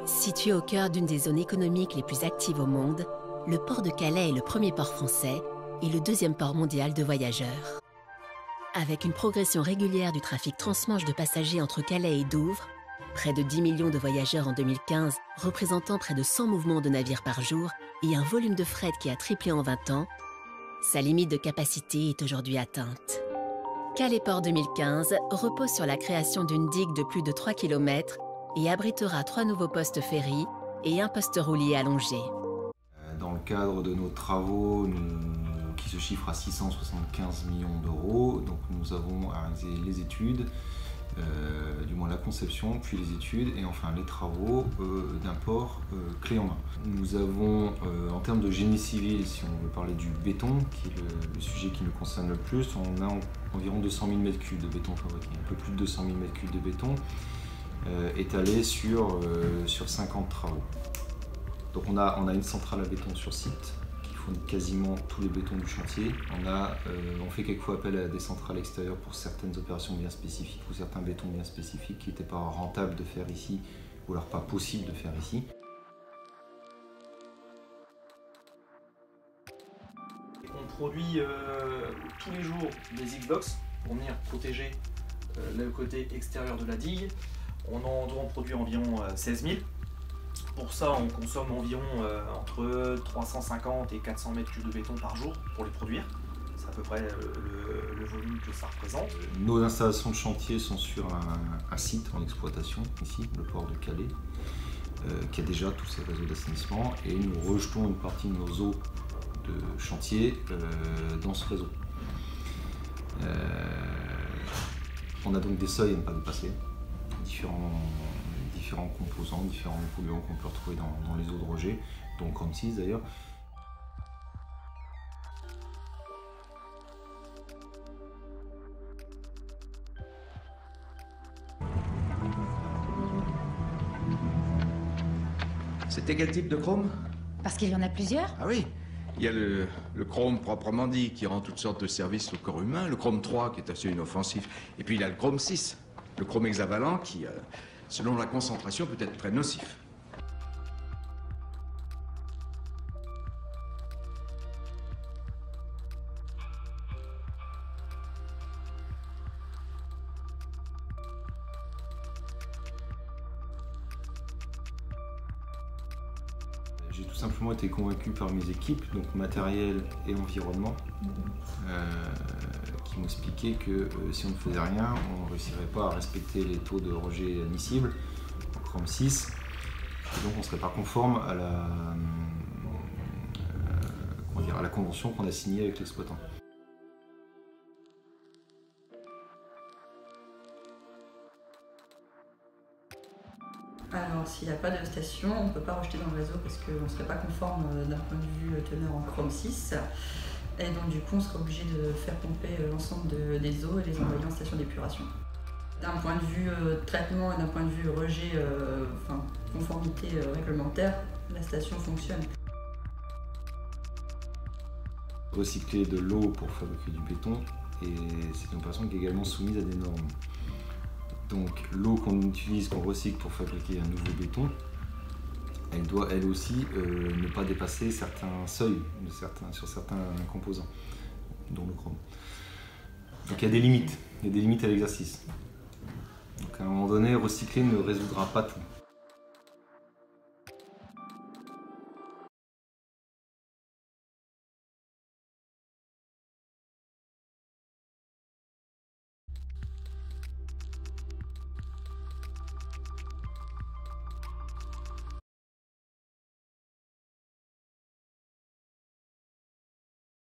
Situé au cœur d'une des zones économiques les plus actives au monde, le port de Calais est le premier port français et le deuxième port mondial de voyageurs. Avec une progression régulière du trafic transmanche de passagers entre Calais et Douvres, près de 10 millions de voyageurs en 2015, représentant près de 100 mouvements de navires par jour et un volume de fret qui a triplé en 20 ans, sa limite de capacité est aujourd'hui atteinte. Calais Port 2015 repose sur la création d'une digue de plus de 3 km et abritera 3 nouveaux postes ferry et un poste roulier allongé. Dans le cadre de nos travaux, qui se chiffrent à 675 millions d'euros, donc nous avons réalisé les études, du moins la conception, puis les études et enfin les travaux d'un port clé en main. Nous avons, en termes de génie civil, si on veut parler du béton, qui est le sujet qui nous concerne le plus, on a environ 200 000 m3 de béton fabriqué, un peu plus de 200 000 m3 de béton étalé sur 50 travaux. Donc on a une centrale à béton sur site qui fournit quasiment tous les bétons du chantier. On fait quelquefois appel à des centrales extérieures pour certaines opérations bien spécifiques ou certains bétons bien spécifiques qui n'étaient pas rentables de faire ici ou alors pas possible de faire ici. On produit tous les jours des Xbox pour venir protéger le côté extérieur de la digue. On en doit en produire environ 16 000. Pour ça, on consomme environ entre 350 et 400 m3 de béton par jour pour les produire. C'est à peu près le volume que ça représente. Nos installations de chantier sont sur un site en exploitation, ici, le port de Calais, qui a déjà tous ses réseaux d'assainissement, et nous rejetons une partie de nos eaux de chantier dans ce réseau. On a donc des seuils à ne pas dépasser, différents composants, différents polluants qu'on peut retrouver dans les eaux de rejet, dont Chrome 6 d'ailleurs. C'était quel type de chrome? Parce qu'il y en a plusieurs? Ah oui, il y a le chrome proprement dit qui rend toutes sortes de services au corps humain, le chrome 3 qui est assez inoffensif, et puis il y a le chrome 6, le chrome hexavalent qui, selon la concentration, peut être très nocif. J'ai tout simplement été convaincu par mes équipes, donc matériel et environnement, qui m'ont expliqué que si on ne faisait rien, on ne réussirait pas à respecter les taux de rejet admissibles, en Chrome 6, et donc on ne serait pas conforme à la convention qu'on a signée avec l'exploitant. Alors, s'il n'y a pas de station, on ne peut pas rejeter dans le réseau parce qu'on ne serait pas conforme d'un point de vue teneur en Chrome 6. Et donc, du coup, on serait obligé de faire pomper l'ensemble des eaux et les envoyer en station d'épuration. D'un point de vue traitement et d'un point de vue rejet, conformité réglementaire, la station fonctionne. Recycler de l'eau pour fabriquer du béton, et c'est une opération qui est également soumise à des normes. Donc l'eau qu'on utilise, qu'on recycle pour fabriquer un nouveau béton, elle doit elle aussi ne pas dépasser certains seuils sur certains composants, dont le chrome. Donc il y a des limites à l'exercice. Donc à un moment donné, recycler ne résoudra pas tout.